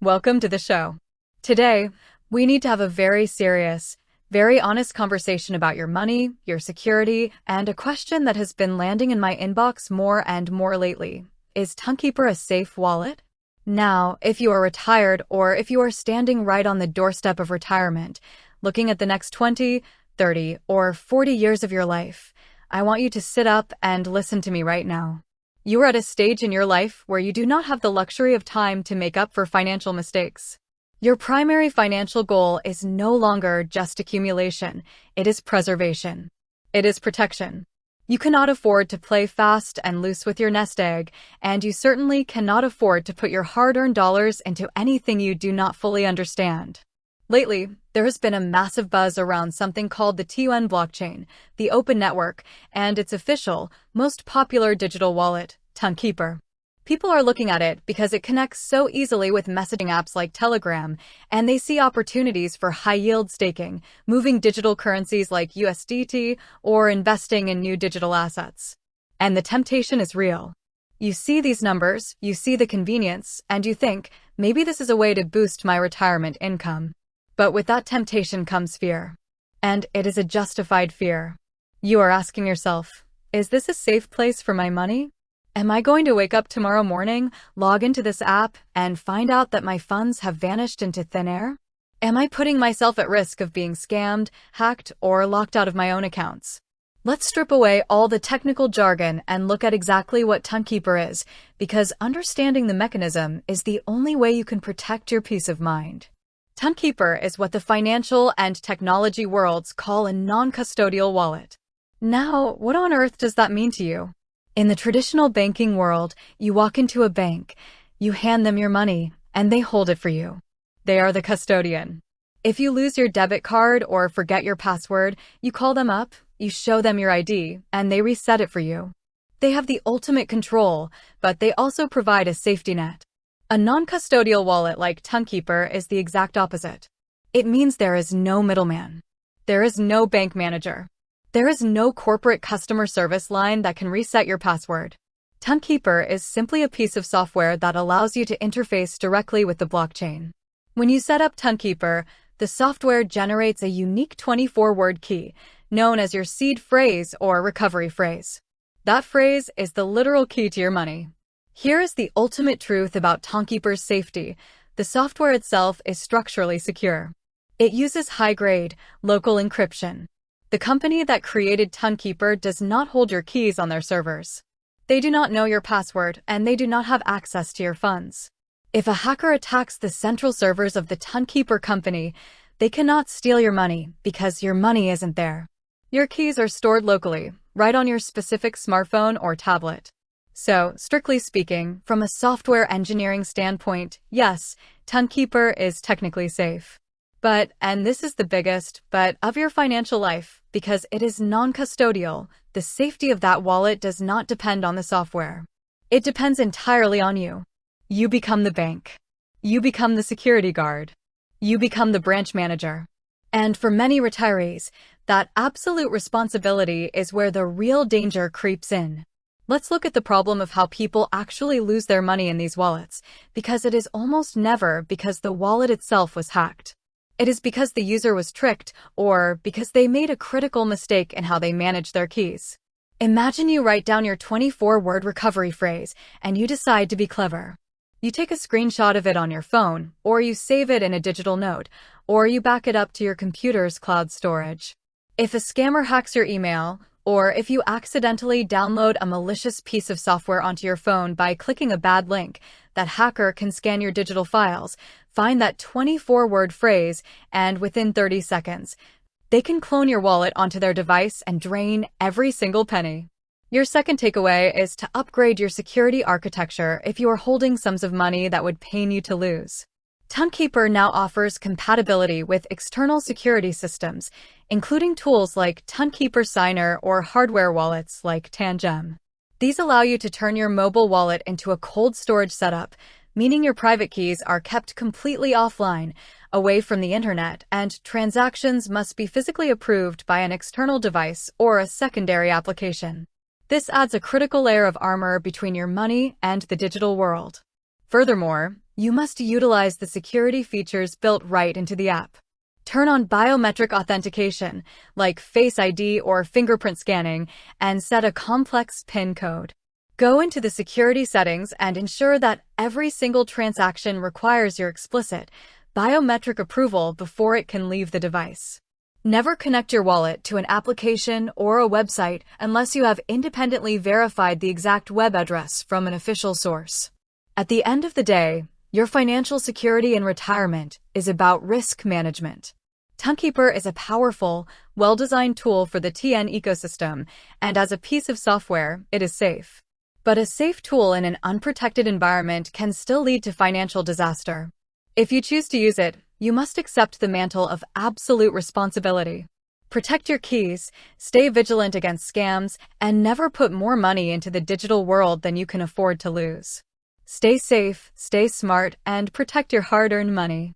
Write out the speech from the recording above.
Welcome to the show. Today, we need to have a very serious, very honest conversation about your money, your security, and a question that has been landing in my inbox more and more lately. Is Tonkeeper a safe wallet? Now, if you are retired or if you are standing right on the doorstep of retirement, looking at the next 20, 30, or 40 years of your life, I want you to sit up and listen to me right now. You are at a stage in your life where you do not have the luxury of time to make up for financial mistakes. Your primary financial goal is no longer just accumulation, it is preservation. It is protection. You cannot afford to play fast and loose with your nest egg, and you certainly cannot afford to put your hard-earned dollars into anything you do not fully understand. Lately, there has been a massive buzz around something called the Toncoin blockchain, the open network, and its official, most popular digital wallet, Tonkeeper. People are looking at it because it connects so easily with messaging apps like Telegram, and they see opportunities for high-yield staking, moving digital currencies like USDT, or investing in new digital assets. And the temptation is real. You see these numbers, you see the convenience, and you think, maybe this is a way to boost my retirement income. But with that temptation comes fear. And it is a justified fear. You are asking yourself, is this a safe place for my money? Am I going to wake up tomorrow morning, log into this app, and find out that my funds have vanished into thin air? Am I putting myself at risk of being scammed, hacked, or locked out of my own accounts? Let's strip away all the technical jargon and look at exactly what Tonkeeper is, because understanding the mechanism is the only way you can protect your peace of mind. Tonkeeper is what the financial and technology worlds call a non-custodial wallet. Now, what on earth does that mean to you? In the traditional banking world, you walk into a bank, you hand them your money, and they hold it for you. They are the custodian. If you lose your debit card or forget your password, you call them up, you show them your ID, and they reset it for you. They have the ultimate control, but they also provide a safety net. A non-custodial wallet like Tonkeeper is the exact opposite. It means there is no middleman. There is no bank manager. There is no corporate customer service line that can reset your password. Tonkeeper is simply a piece of software that allows you to interface directly with the blockchain. When you set up Tonkeeper, the software generates a unique 24-word key, known as your seed phrase or recovery phrase. That phrase is the literal key to your money. Here is the ultimate truth about Tonkeeper's safety. The software itself is structurally secure. It uses high-grade, local encryption. The company that created Tonkeeper does not hold your keys on their servers. They do not know your password, and they do not have access to your funds. If a hacker attacks the central servers of the Tonkeeper company, they cannot steal your money because your money isn't there. Your keys are stored locally, right on your specific smartphone or tablet. So, strictly speaking, from a software engineering standpoint, yes, Tonkeeper is technically safe. But, and this is the biggest but of your financial life, because it is non-custodial, the safety of that wallet does not depend on the software. It depends entirely on you. You become the bank. You become the security guard. You become the branch manager. And for many retirees, that absolute responsibility is where the real danger creeps in. Let's look at the problem of how people actually lose their money in these wallets, because it is almost never because the wallet itself was hacked. It is because the user was tricked, or because they made a critical mistake in how they manage their keys. Imagine you write down your 24-word recovery phrase, and you decide to be clever. You take a screenshot of it on your phone, or you save it in a digital note, or you back it up to your computer's cloud storage. If a scammer hacks your email, or if you accidentally download a malicious piece of software onto your phone by clicking a bad link, that hacker can scan your digital files, find that 24-word phrase, and within 30 seconds, they can clone your wallet onto their device and drain every single penny. Your second takeaway is to upgrade your security architecture if you are holding sums of money that would pain you to lose. Tonkeeper now offers compatibility with external security systems, including tools like Tonkeeper Signer or hardware wallets like Tangem. These allow you to turn your mobile wallet into a cold storage setup, meaning your private keys are kept completely offline, away from the internet, and transactions must be physically approved by an external device or a secondary application. This adds a critical layer of armor between your money and the digital world. Furthermore, You must utilize the security features built right into the app. Turn on biometric authentication, like Face ID or fingerprint scanning, and set a complex PIN code. Go into the security settings and ensure that every single transaction requires your explicit, biometric approval before it can leave the device. Never connect your wallet to an application or a website unless you have independently verified the exact web address from an official source. At the end of the day, your financial security in retirement is about risk management. Tonkeeper is a powerful, well-designed tool for the TN ecosystem, and as a piece of software, it is safe. But a safe tool in an unprotected environment can still lead to financial disaster. If you choose to use it, you must accept the mantle of absolute responsibility. Protect your keys, stay vigilant against scams, and never put more money into the digital world than you can afford to lose. Stay safe, stay smart, and protect your hard-earned money.